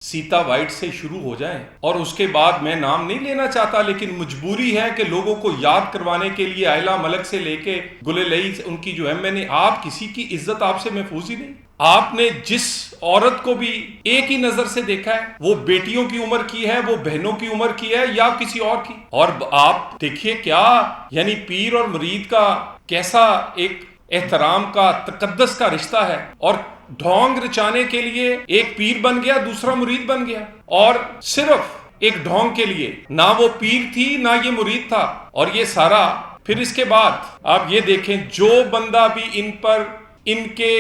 سیتا white سے شروع ہو جائیں، اور اس کے بعد میں نام نہیں لینا چاہتا لیکن مجبوری ہے کہ لوگوں کو یاد کروانے کے لیے آئلہ ملک سے لے کے گل لئی ان کی جو ہے، میں نے آپ کسی کی عزت آپ سے محفوظ ہی نہیں۔ آپ نے جس عورت کو بھی ایک ہی نظر سے دیکھا ہے، وہ بیٹیوں کی عمر کی ہے، وہ بہنوں کی عمر کی ہے یا کسی اور کی، اور آپ دیکھیے کیا یعنی پیر اور مرید کا کیسا ایک احترام کا تقدس کا رشتہ ہے، اور ڈھونگ رچانے کے لیے ایک پیر بن گیا دوسرا مرید بن گیا، اور صرف ایک ڈھونگ کے لیے نہ وہ پیر تھی نہ یہ مرید تھا، اور یہ سارا پھر اس کے بعد آپ یہ دیکھیں جو بندہ بھی ان پر ان کے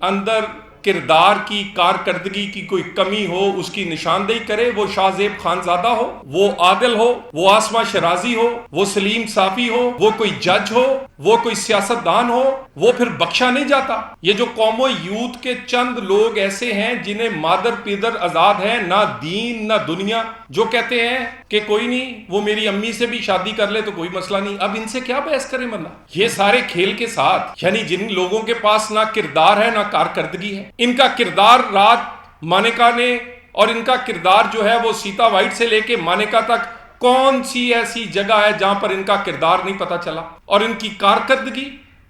اندر کردار کی کارکردگی کی کوئی کمی ہو اس کی نشاندہی کرے، وہ شاہ زیب خانزادہ ہو، وہ عادل ہو، وہ آسما شرازی ہو، وہ سلیم صافی ہو، وہ کوئی جج ہو، وہ کوئی سیاستدان ہو، وہ پھر بخشا نہیں جاتا۔ یہ جو قوم و یوتھ کے چند لوگ ایسے ہیں جنہیں مادر پیدر آزاد ہے، نہ دین نہ دنیا، جو کہتے ہیں کہ کوئی نہیں وہ میری امی سے بھی شادی کر لے تو کوئی مسئلہ نہیں، اب ان سے کیا بحث کریں بندہ۔ یہ سارے کھیل کے ساتھ یعنی جن لوگوں کے پاس نہ کردار ہے نہ کارکردگی ہے، ان کا کردار رات مانیکا نے، اور ان کا کردار جو ہے وہ سیتا وائٹ سے لے کے مانیکا تک کون سی ایسی جگہ ہے جہاں پر ان کا کردار نہیں پتا چلا، اور ان کی کارکردگی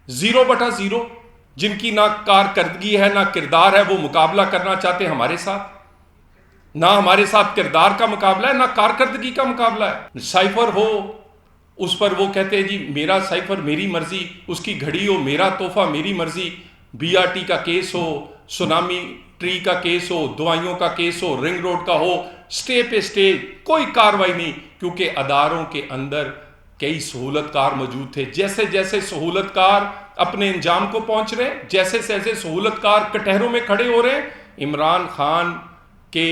0/0۔ جن کی نہ کارکردگی ہے نہ کردار ہے وہ مقابلہ کرنا چاہتے ہیں ہمارے ساتھ، نہ ہمارے ساتھ کردار کا مقابلہ ہے نہ کارکردگی کا مقابلہ ہے۔ سائفر ہو اس پر وہ کہتے ہیں جی میرا سائفر میری مرضی، اس کی گھڑی ہو میرا تحفہ میری مرضی، بی آر ٹی کا کیس ہو، سونامی ٹری کا کیس ہو، دوائیوں کا کیس ہو، رنگ روڈ کا ہو، سٹے پہ سٹے کوئی کاروائی نہیں، کیونکہ اداروں کے اندر کئی سہولت کار موجود تھے۔ جیسے جیسے سہولت کار اپنے انجام کو پہنچ رہے، جیسے جیسے سہولت کار کٹہروں میں کھڑے ہو رہے ہیں، عمران خان کے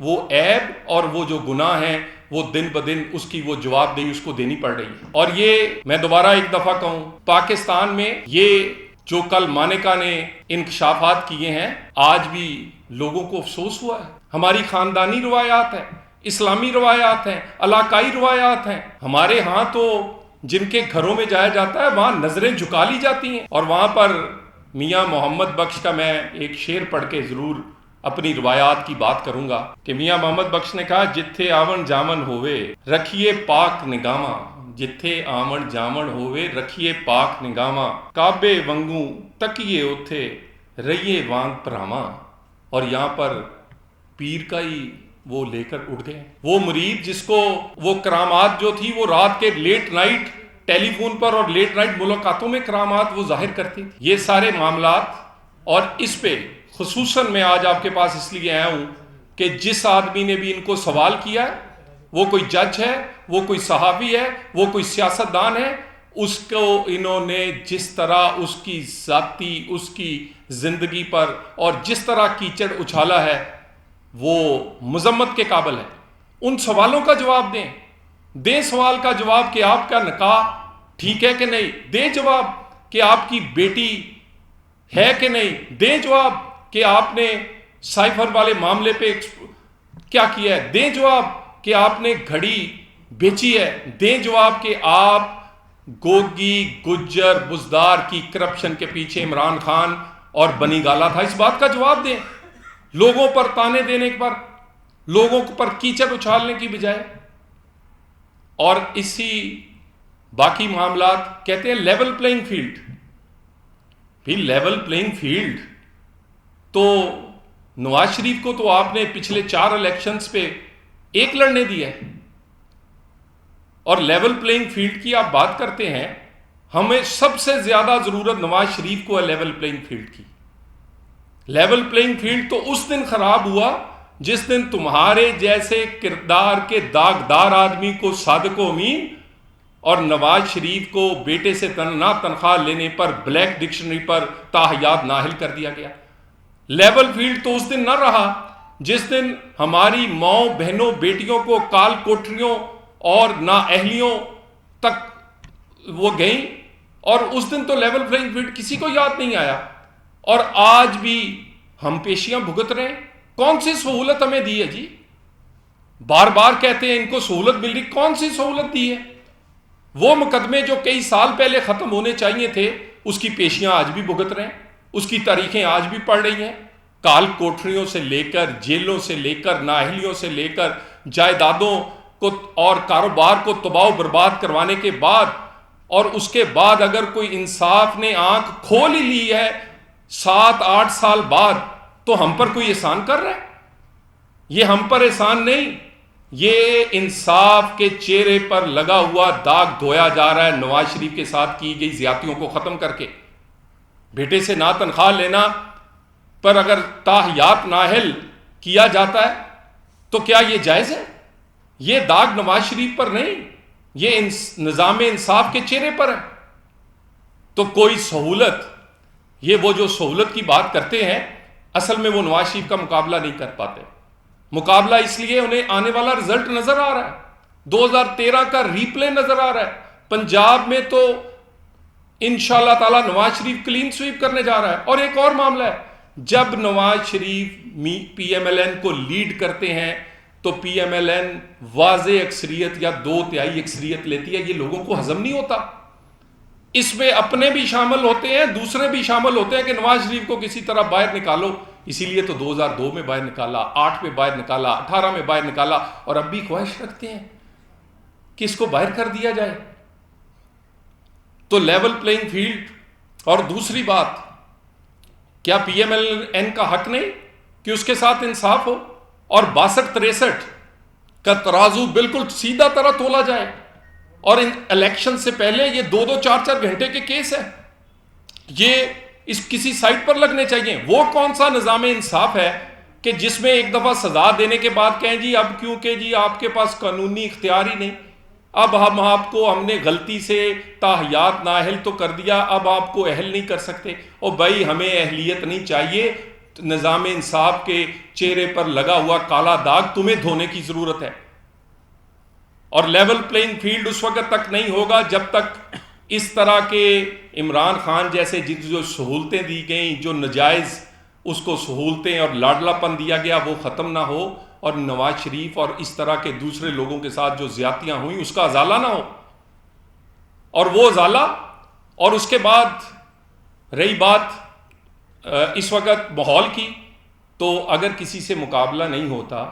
وہ عیب اور وہ جو گناہ ہیں وہ دن بدن اس کی وہ جواب دہی اس کو دینی پڑ رہی ہے۔ اور یہ میں دوبارہ ایک دفعہ کہوں، پاکستان میں یہ جو کل مانیکا نے انکشافات کیے ہیں، آج بھی لوگوں کو افسوس ہوا ہے۔ ہماری خاندانی روایات ہیں، اسلامی روایات ہیں، علاقائی روایات ہیں، ہمارے ہاں تو جن کے گھروں میں جایا جاتا ہے وہاں نظریں جھکا لی جاتی ہیں، اور وہاں پر میاں محمد بخش کا میں ایک شعر پڑھ کے ضرور اپنی روایات کی بات کروں گا کہ میاں محمد بخش نے کہا جتھے آون جامن ہوئے رکھیے پاک نگاہاں، جتھے آون جامن ہوئے رکھیے پاک نگاہاں، کعبے ونگوں تکیے اتھے رہیے وانگ پراواں۔ اور یہاں پر پیر کا ہی وہ لے کر اٹھ گئے، وہ مرید جس کو وہ کرامات جو تھی وہ رات کے لیٹ نائٹ ٹیلی فون پر اور لیٹ نائٹ ملاقاتوں میں کرامات وہ ظاہر کرتی تھی۔ یہ سارے معاملات، اور اس پہ خصوصاً میں آج آپ کے پاس اس لیے آیا ہوں کہ جس آدمی نے بھی ان کو سوال کیا ہے، وہ کوئی جج ہے، وہ کوئی صحافی ہے، وہ کوئی سیاستدان ہے، اس کو انہوں نے جس طرح اس کی ذاتی اس کی زندگی پر اور جس طرح کیچڑ اچھالا ہے وہ مذمت کے قابل ہے۔ ان سوالوں کا جواب دیں سوال کا جواب کہ آپ کا نکاح ٹھیک ہے کہ نہیں، دیں جواب کہ آپ کی بیٹی ہے کہ نہیں، دیں جواب کہ آپ نے سائفر والے معاملے پہ کیا کیا ہے، دیں جواب کہ آپ نے گھڑی بیچی ہے، دیں جواب کہ آپ گوگی گجر بزدار کی کرپشن کے پیچھے عمران خان اور بنی گالا تھا، اس بات کا جواب دیں۔ لوگوں پر تانے دینے پر، لوگوں پر کیچڑ اچھالنے کی بجائے، اور اسی باقی معاملات کہتے ہیں لیول پلینگ فیلڈ۔ بھی لیول پلینگ فیلڈ تو نواز شریف کو تو آپ نے پچھلے 4 الیکشنز پہ 1 لڑنے دیا ہے، اور لیول پلینگ فیلڈ کی آپ بات کرتے ہیں، ہمیں سب سے زیادہ ضرورت نواز شریف کو ہے لیول پلینگ فیلڈ کی۔ لیول پلینگ فیلڈ تو اس دن خراب ہوا جس دن تمہارے جیسے کردار کے داغدار آدمی کو صادق و امین اور نواز شریف کو بیٹے سے نہ تنخواہ لینے پر بلیک ڈکشنری پر تاحیات نااہل کر دیا گیا۔ لیول فیلڈ تو اس دن نہ رہا جس دن ہماری ماؤں بہنوں بیٹیوں کو کال کوٹریوں اور نااہلیوں تک وہ گئیں، اور اس دن تو لیول پلینگ فیلڈ کسی کو یاد نہیں آیا، اور آج بھی ہم پیشیاں بھگت رہے ہیں۔ کون سی سہولت ہمیں دی ہے جی؟ بار بار کہتے ہیں ان کو سہولت مل رہی، کون سی سہولت دی ہے؟ وہ مقدمے جو کئی سال پہلے ختم ہونے چاہیے تھے اس کی پیشیاں آج بھی بھگت رہے ہیں، اس کی تاریخیں آج بھی پڑھ رہی ہیں۔ کال کوٹریوں سے لے کر، جیلوں سے لے کر، نااہلیوں سے لے کر، جائیدادوں کو اور کاروبار کو تباہ و برباد کروانے کے بعد، اور اس کے بعد اگر کوئی انصاف نے آنکھ کھول ہی لی ہے 7-8 سال بعد، تو ہم پر کوئی احسان کر رہا ہے؟ یہ ہم پر احسان نہیں، یہ انصاف کے چہرے پر لگا ہوا داغ دھویا جا رہا ہے نواز شریف کے ساتھ کی گئی زیادتیوں کو ختم کر کے۔ بیٹے سے نہ تنخواہ لینا پر اگر تاحیات نااہل کیا جاتا ہے تو کیا یہ جائز ہے؟ یہ داغ نواز شریف پر نہیں، یہ نظام انصاف کے چہرے پر ہے۔ تو کوئی سہولت، یہ وہ جو سہولت کی بات کرتے ہیں، اصل میں وہ نواز شریف کا مقابلہ نہیں کر پاتے۔ مقابلہ اس لیے انہیں آنے والا رزلٹ نظر آ رہا ہے، 2013 کا ری پلے نظر آ رہا ہے۔ پنجاب میں تو انشاءاللہ تعالی نواز شریف کلین سویپ کرنے جا رہا ہے۔ اور ایک اور معاملہ ہے، جب Nawaz Sharif P M L N کو لیڈ کرتے ہیں تو پی ایم ایل این واضح اکثریت یا 2/3 اکثریت لیتی ہے، یہ لوگوں کو ہضم نہیں ہوتا۔ اس میں اپنے بھی شامل ہوتے ہیں، دوسرے بھی شامل ہوتے ہیں کہ نواز شریف کو کسی طرح باہر نکالو۔ اسی لیے تو 2002 میں باہر نکالا، 8 میں باہر نکالا، 18 میں باہر نکالا، اور اب بھی خواہش رکھتے ہیں کہ اس کو باہر کر دیا جائے۔ تو لیول پلینگ فیلڈ۔ اور دوسری بات، کیا پی ایم ایل این کا حق نہیں کہ اس کے ساتھ انصاف ہو اور 62-63 کا ترازو بالکل سیدھا طرح تولا جائے؟ اور ان الیکشن سے پہلے یہ 2-4 گھنٹے کے کیس ہے، یہ اس کسی سائٹ پر لگنے چاہیے۔ وہ کون سا نظام انصاف ہے کہ جس میں ایک دفعہ سزا دینے کے بعد کہیں جی اب کیونکہ جی آپ کے پاس قانونی اختیار ہی نہیں، اب ہم نے غلطی سے تاحیات نااہل تو کر دیا، اب آپ کو اہل نہیں کر سکتے۔ اور بھائی ہمیں اہلیت نہیں چاہیے، نظام انصاف کے چہرے پر لگا ہوا کالا داغ تمہیں دھونے کی ضرورت ہے۔ اور لیول پلینگ فیلڈ اس وقت تک نہیں ہوگا جب تک اس طرح کے عمران خان جیسے جو سہولتیں دی گئیں، جو نجائز اس کو سہولتیں اور لاڈلا پن دیا گیا، وہ ختم نہ ہو، اور نواز شریف اور اس طرح کے دوسرے لوگوں کے ساتھ جو زیادتیاں ہوئیں اس کا ازالہ نہ ہو۔ اور وہ ازالہ، اور اس کے بعد رہی بات اس وقت ماحول کی، تو اگر کسی سے مقابلہ نہیں ہوتا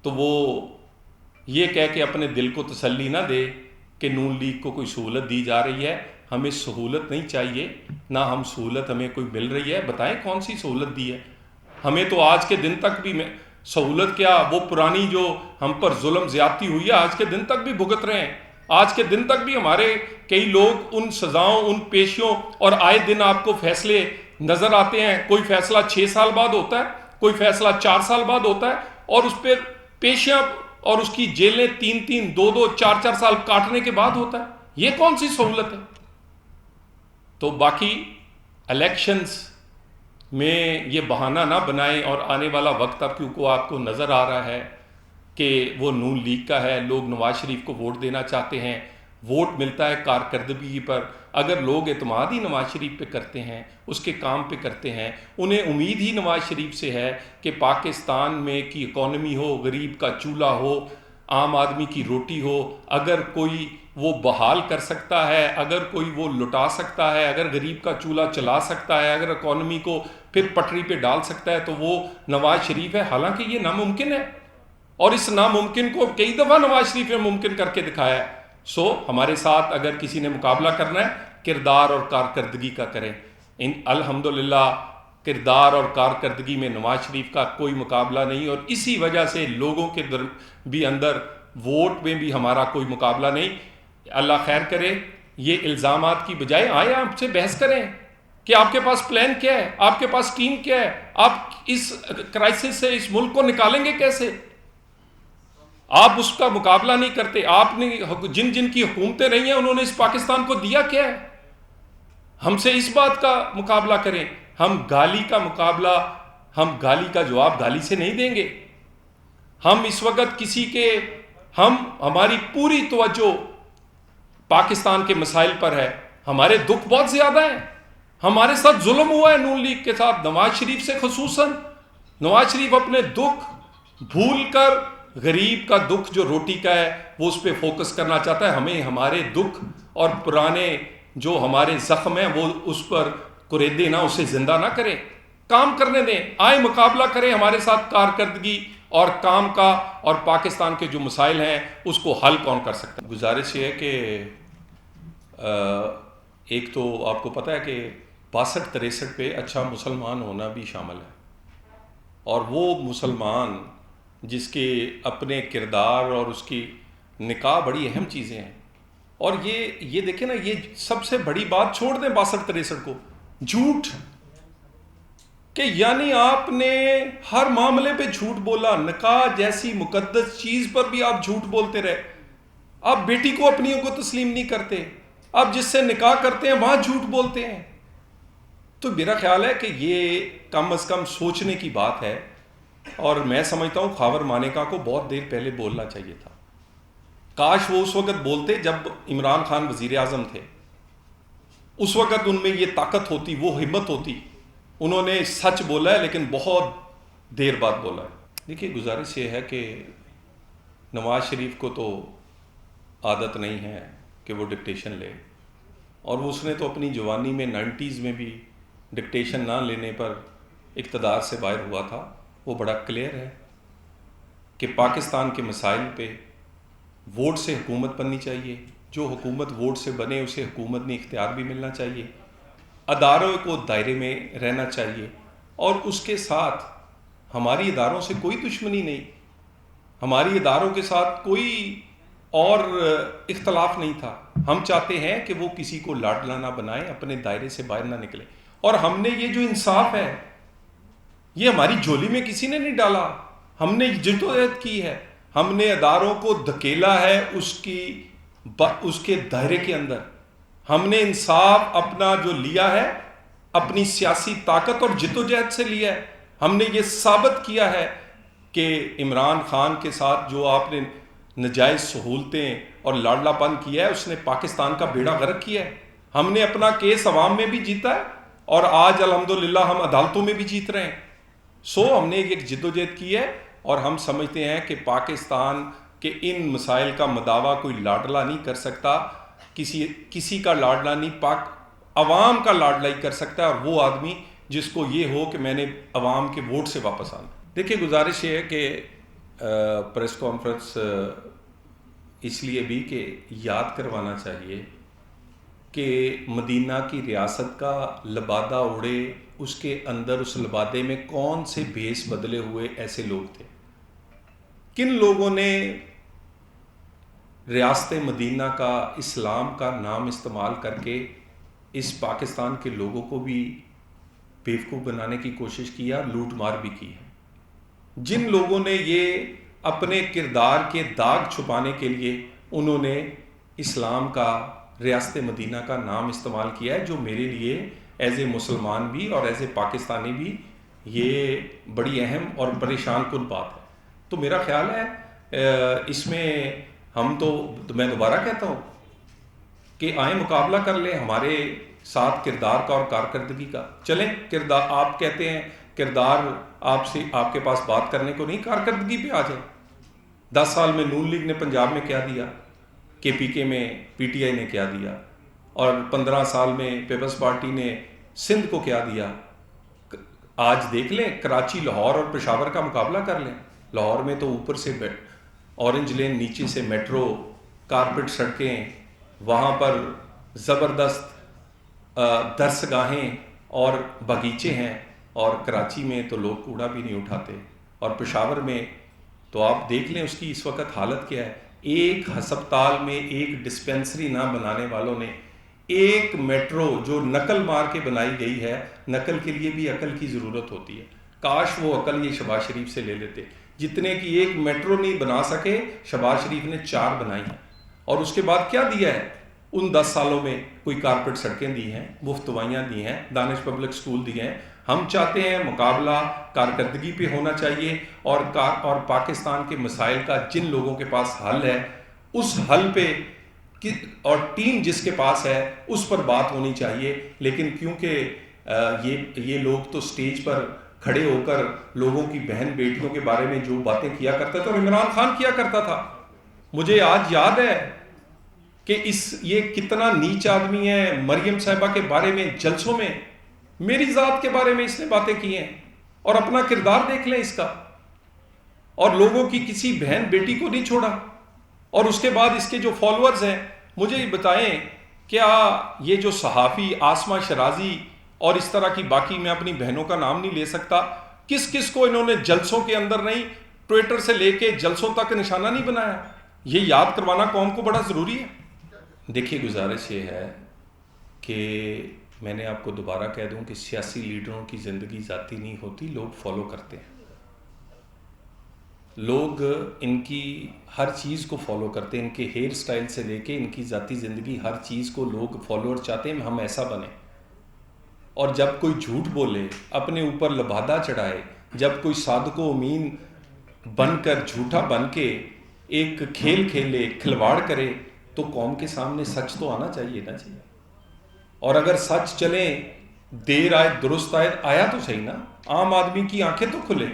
تو وہ یہ کہہ کے اپنے دل کو تسلی نہ دے کہ نون لیگ کو کوئی سہولت دی جا رہی ہے۔ ہمیں سہولت نہیں چاہیے، نہ ہم سہولت ہمیں کوئی مل رہی ہے۔ بتائیں کون سی سہولت دی ہے ہمیں؟ تو آج کے دن تک بھی سہولت کیا، وہ پرانی جو ہم پر ظلم زیادتی ہوئی ہے آج کے دن تک بھی بھگت رہے ہیں۔ آج کے دن تک بھی ہمارے کئی لوگ ان سزاؤں، ان پیشیوں، اور آئے دن آپ کو فیصلے نظر آتے ہیں۔ کوئی فیصلہ 6 سال بعد ہوتا ہے، کوئی فیصلہ 4 سال بعد ہوتا ہے، اور اس پہ پیشیاں اور اس کی جیلیں 3-3، 2-2، 4-4 سال کاٹنے کے بعد ہوتا ہے۔ یہ کون سی سہولت ہے؟ تو باقی الیکشنز میں یہ بہانہ نہ بنائیں، اور آنے والا وقت اب کیونکہ آپ کو نظر آ رہا ہے کہ وہ نون لیگ کا ہے، لوگ نواز شریف کو ووٹ دینا چاہتے ہیں، ووٹ ملتا ہے کارکردگی پر۔ اگر لوگ اعتماد ہی نواز شریف پہ کرتے ہیں، اس کے کام پہ کرتے ہیں، انہیں امید ہی نواز شریف سے ہے کہ پاکستان میں کی اکانومی ہو، غریب کا چولہا ہو، عام آدمی کی روٹی ہو، اگر کوئی وہ بحال کر سکتا ہے، اگر کوئی وہ لٹا سکتا ہے، اگر غریب کا چولہا چلا سکتا ہے، اگر اکانومی کو پھر پٹری پہ ڈال سکتا ہے، تو وہ نواز شریف ہے۔ حالانکہ یہ ناممکن ہے، اور اس ناممکن کو کئی دفعہ نواز شریف نے ممکن کر کے دکھایا ہے۔ ہمارے ساتھ اگر کسی نے مقابلہ کرنا ہے، کردار اور کارکردگی کا کریں۔ الحمدللہ کردار اور کارکردگی میں نواز شریف کا کوئی مقابلہ نہیں، اور اسی وجہ سے لوگوں کے بھی اندر ووٹ میں بھی ہمارا کوئی مقابلہ نہیں۔ اللہ خیر کرے۔ یہ الزامات کی بجائے آئے آپ سے بحث کریں کہ آپ کے پاس پلان کیا ہے، آپ کے پاس ٹیم کیا ہے، آپ اس کرائسس سے اس ملک کو نکالیں گے کیسے؟ آپ اس کا مقابلہ نہیں کرتے۔ آپ نے جن کی حکومتیں رہی ہیں انہوں نے اس پاکستان کو دیا کیا ہے؟ ہم سے اس بات کا مقابلہ کریں۔ ہم گالی کا مقابلہ، ہم گالی کا جواب گالی سے نہیں دیں گے۔ ہم اس وقت کسی کے ہماری پوری توجہ پاکستان کے مسائل پر ہے۔ ہمارے دکھ بہت زیادہ ہیں، ہمارے ساتھ ظلم ہوا ہے نون لیگ کے ساتھ، نواز شریف سے خصوصاً۔ نواز شریف اپنے دکھ بھول کر غریب کا دکھ جو روٹی کا ہے وہ اس پہ فوکس کرنا چاہتا ہے۔ ہمیں ہمارے دکھ اور پرانے جو ہمارے زخم ہیں وہ اس پر کریدے نہ، اسے زندہ نہ کریں۔ کام کرنے دیں, آئیں مقابلہ کریں ہمارے ساتھ کارکردگی اور کام کا, اور پاکستان کے جو مسائل ہیں اس کو حل کون کر سکتا ہے. گزارش یہ ہے کہ ایک تو آپ کو پتہ ہے کہ 62-63 پہ اچھا مسلمان ہونا بھی شامل ہے, اور وہ مسلمان جس کے اپنے کردار اور اس کی نکاح بڑی اہم چیزیں ہیں. اور یہ دیکھیں نا, یہ سب سے بڑی بات چھوڑ دیں 62-63 کو, جھوٹ, کہ یعنی آپ نے ہر معاملے پہ جھوٹ بولا, نکاح جیسی مقدس چیز پر بھی آپ جھوٹ بولتے رہے. آپ بیٹی کو اپنیوں کو تسلیم نہیں کرتے, آپ جس سے نکاح کرتے ہیں وہاں جھوٹ بولتے ہیں. تو میرا خیال ہے کہ یہ کم از کم سوچنے کی بات ہے, اور میں سمجھتا ہوں خاور مانیکا کو بہت دیر پہلے بولنا چاہیے تھا. کاش وہ اس وقت بولتے جب عمران خان وزیر اعظم تھے, اس وقت ان میں یہ طاقت ہوتی, وہ ہمت ہوتی. انہوں نے سچ بولا ہے لیکن بہت دیر بعد بولا ہے. دیکھیے گزارش یہ ہے کہ نواز شریف کو تو عادت نہیں ہے کہ وہ ڈکٹیشن لے, اور اس نے تو اپنی جوانی میں 90s میں بھی ڈکٹیشن نہ لینے پر اقتدار سے باہر ہوا تھا. وہ بڑا کلیئر ہے کہ پاکستان کے مسائل پہ ووٹ سے حکومت بننی چاہیے, جو حکومت ووٹ سے بنے اسے حکومت میں اختیار بھی ملنا چاہیے, اداروں کو دائرے میں رہنا چاہیے, اور اس کے ساتھ ہماری اداروں سے کوئی دشمنی نہیں, ہماری اداروں کے ساتھ کوئی اور اختلاف نہیں تھا. ہم چاہتے ہیں کہ وہ کسی کو لاڈلا نہ بنائیں, اپنے دائرے سے باہر نہ نکلیں. اور ہم نے یہ جو انصاف ہے یہ ہماری جھولی میں کسی نے نہیں ڈالا, ہم نے جدوجہد کی ہے, ہم نے اداروں کو دھکیلا ہے اس کے دائرے کے اندر. ہم نے انصاف اپنا جو لیا ہے اپنی سیاسی طاقت اور جدوجہد سے لیا ہے. ہم نے یہ ثابت کیا ہے کہ عمران خان کے ساتھ جو آپ نے نجائز سہولتیں اور لاڈلا پن کیا ہے اس نے پاکستان کا بیڑا غرق کیا ہے. ہم نے اپنا کیس عوام میں بھی جیتا ہے, اور آج الحمدللہ ہم عدالتوں میں بھی جیت رہے ہیں. ہم نے ایک جدوجہد کی ہے, اور ہم سمجھتے ہیں کہ پاکستان کے ان مسائل کا مداوع کوئی لاڈلا نہیں کر سکتا, کسی کا لاڈلا نہیں, پاک عوام کا لاڈلا ہی کر سکتا ہے, اور وہ آدمی جس کو یہ ہو کہ میں نے عوام کے ووٹ سے واپس آنا. دیکھیے گزارش یہ ہے کہ پریس کانفرنس اس لیے بھی کہ یاد کروانا چاہیے کہ مدینہ کی ریاست کا لبادہ اڑے, اس کے اندر اس لبادے میں کون سے بھیس بدلے ہوئے ایسے لوگ تھے, کن لوگوں نے ریاست مدینہ کا, اسلام کا نام استعمال کر کے اس پاکستان کے لوگوں کو بھی بیوقوف بنانے کی کوشش کیا, لوٹ مار بھی کی ہے. جن لوگوں نے یہ اپنے کردار کے داغ چھپانے کے لیے انہوں نے اسلام کا, ریاست مدینہ کا نام استعمال کیا ہے, جو میرے لیے ایز اے مسلمان بھی اور ایز اے پاکستانی بھی یہ بڑی اہم اور پریشان کن بات ہے. تو میرا خیال ہے اس میں ہم تو میں دوبارہ کہتا ہوں کہ آئیں مقابلہ کر لیں ہمارے ساتھ کردار کا اور کارکردگی کا. چلیں کردار, آپ کہتے ہیں کردار آپ کے پاس بات کرنے کو نہیں, کارکردگی پہ آ جائیں. 10 سال میں نون لیگ نے پنجاب میں کیا دیا, کے پی کے میں پی ٹی آئی نے کیا دیا, اور 15 سال میں پیپلز پارٹی نے سندھ کو کیا دیا. آج دیکھ لیں کراچی, لاہور اور پشاور کا مقابلہ کر لیں. لاہور میں تو اوپر سے اورنج لین, نیچے سے میٹرو, کارپٹ سڑکیں, وہاں پر زبردست درسگاہیں اور باغیچے ہیں, اور کراچی میں تو لوگ کوڑا بھی نہیں اٹھاتے, اور پشاور میں تو آپ دیکھ لیں اس کی اس وقت حالت کیا ہے. ایک ہسپتال میں ایک ڈسپینسری نہ بنانے والوں نے ایک میٹرو جو نقل مار کے بنائی گئی ہے, نقل کے لیے بھی عقل کی ضرورت ہوتی ہے, کاش وہ عقل یہ شہباز شریف سے لے لیتے. جتنے کی ایک میٹرو نہیں بنا سکے شہباز شریف نے 4 بنائی ہیں. اور اس کے بعد کیا دیا ہے ان 10 سالوں میں؟ کوئی کارپٹ سڑکیں دی ہیں, مفت دوائیاں دی ہیں, دانش پبلک سکول دیے ہیں. ہم چاہتے ہیں مقابلہ کارکردگی پہ ہونا چاہیے, اور پاکستان کے مسائل کا جن لوگوں کے پاس حل ہے اس حل پہ, اور ٹیم جس کے پاس ہے اس پر بات ہونی چاہیے. لیکن کیونکہ یہ لوگ تو سٹیج پر کھڑے ہو کر لوگوں کی بہن بیٹیوں کے بارے میں جو باتیں کیا کرتا تھا, اور عمران خان کیا کرتا تھا, مجھے آج یاد ہے کہ یہ کتنا نیچ آدمی ہے. مریم صاحبہ کے بارے میں جلسوں میں میری ذات کے بارے میں اس نے باتیں کی ہیں، اور اپنا کردار دیکھ لیں اس کا، اور لوگوں کی کسی بہن بیٹی کو نہیں چھوڑا۔ اور اس کے بعد اس کے جو فالوورز ہیں، مجھے یہ بتائیں کیا یہ جو صحافی آسما شرازی اور اس طرح کی باقی، میں اپنی بہنوں کا نام نہیں لے سکتا، کس کس کو انہوں نے جلسوں کے اندر نہیں، ٹویٹر سے لے کے جلسوں تک نشانہ نہیں بنایا؟ یہ یاد کروانا قوم کو بڑا ضروری ہے۔ دیکھیے گزارش یہ ہے کہ میں نے آپ کو دوبارہ کہہ دوں کہ سیاسی لیڈروں کی زندگی ذاتی نہیں ہوتی، لوگ فالو کرتے ہیں، لوگ ان کی ہر چیز کو فالو کرتے ہیں، ان کے ہیئر سٹائل سے لے کے ان کی ذاتی زندگی، ہر چیز کو لوگ فالوور چاہتے ہیں ہم ایسا بنیں۔ اور جب کوئی جھوٹ بولے، اپنے اوپر لبادہ چڑھائے، جب کوئی صادق و امین بن کر، جھوٹا بن کے ایک کھیل کھیلے، کھلواڑ کرے، تو قوم کے سامنے سچ تو آنا چاہیے نا جی۔ اور اگر سچ چلیں، دیر آئے درست آئے، آیا تو صحیح نا، عام آدمی کی آنکھیں تو کھلے،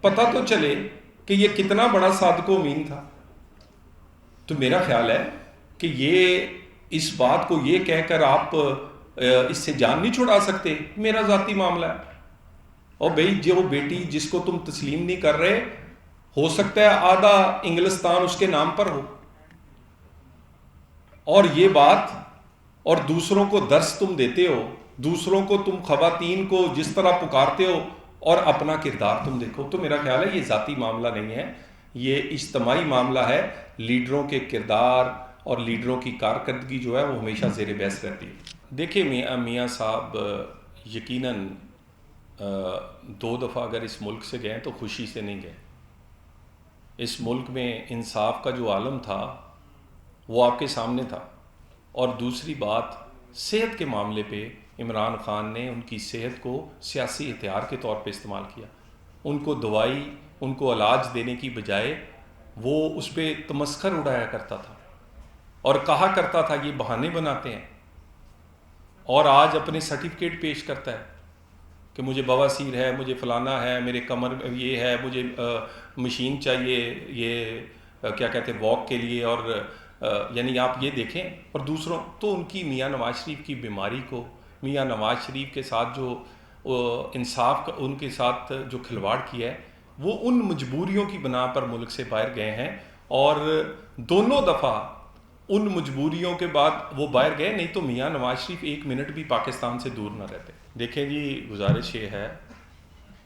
پتہ تو چلے کہ یہ کتنا بڑا صادق و امین تھا۔ تو میرا خیال ہے کہ یہ اس بات کو یہ کہہ کر آپ اس سے جان نہیں چھڑا سکتے، میرا ذاتی معاملہ ہے۔ اور بھئی جو بیٹی جس کو تم تسلیم نہیں کر رہے، ہو سکتا ہے آدھا انگلستان اس کے نام پر ہو، اور یہ بات، اور دوسروں کو درس تم دیتے ہو، دوسروں کو تم خواتین کو جس طرح پکارتے ہو، اور اپنا کردار تم دیکھو۔ تو میرا خیال ہے یہ ذاتی معاملہ نہیں ہے، یہ اجتماعی معاملہ ہے۔ لیڈروں کے کردار اور لیڈروں کی کارکردگی جو ہے وہ ہمیشہ زیر بحث رہتی ہے۔ دیکھیں میاں صاحب یقیناً 2 دفعہ اگر اس ملک سے گئے تو خوشی سے نہیں گئے۔ اس ملک میں انصاف کا جو عالم تھا وہ آپ کے سامنے تھا۔ اور دوسری بات، صحت کے معاملے پہ عمران خان نے ان کی صحت کو سیاسی ہتھیار کے طور پہ استعمال کیا۔ ان کو دوائی، ان کو علاج دینے کی بجائے وہ اس پہ تمسخر اڑایا کرتا تھا، اور کہا کرتا تھا یہ بہانے بناتے ہیں، اور آج اپنے سرٹیفکیٹ پیش کرتا ہے کہ مجھے بواسیر ہے، مجھے فلانا ہے، میرے کمر یہ ہے، مجھے مشین چاہیے، یہ کیا کہتے ہیں واک کے لیے، اور یعنی آپ یہ دیکھیں۔ اور دوسروں تو ان کی میاں نواز شریف کی بیماری کو، میاں نواز شریف کے ساتھ جو انصاف کا ان کے ساتھ جو کھلواڑ کیا ہے، وہ ان مجبوریوں کی بنا پر ملک سے باہر گئے ہیں، اور دونوں دفعہ ان مجبوریوں کے بعد وہ باہر گئے، نہیں تو میاں نواز شریف 1 منٹ بھی پاکستان سے دور نہ رہتے۔ دیکھیں جی، گزارش یہ ہے،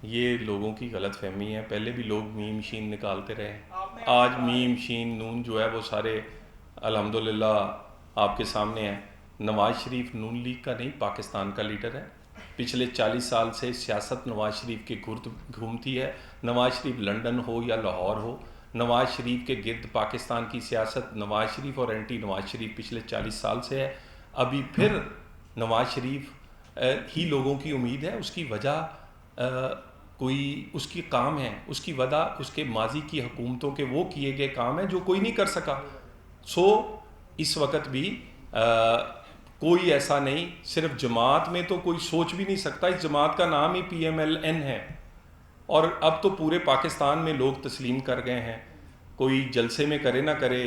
یہ لوگوں کی غلط فہمی ہے، پہلے بھی لوگ میم شین نکالتے رہے، آج میم شین نون جو ہے وہ سارے الحمدللہ آپ کے سامنے ہیں۔ نواز شریف نون لیگ کا نہیں، پاکستان کا لیڈر ہے۔ پچھلے 40 سال سے سیاست نواز شریف کے گرد گھومتی ہے، نواز شریف لنڈن ہو یا لاہور ہو، نواز شریف کے گرد پاکستان کی سیاست نواز شریف اور اینٹی نواز شریف پچھلے 40 سال سے ہے۔ ابھی پھر نواز شریف ہی لوگوں کی امید ہے، اس کی وجہ کوئی اس کی کام ہے، اس کی وجہ اس کے ماضی کی حکومتوں کے وہ کیے گئے کام ہیں جو کوئی نہیں کر سکا۔ سو اس وقت بھی کوئی ایسا نہیں، صرف جماعت میں تو کوئی سوچ بھی نہیں سکتا، اس جماعت کا نام ہی PMLN ہے، اور اب تو پورے پاکستان میں لوگ تسلیم کر گئے ہیں۔ کوئی جلسے میں کرے نہ کرے،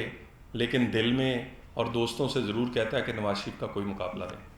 لیکن دل میں اور دوستوں سے ضرور کہتا ہے کہ نواز شریف کا کوئی مقابلہ نہیں۔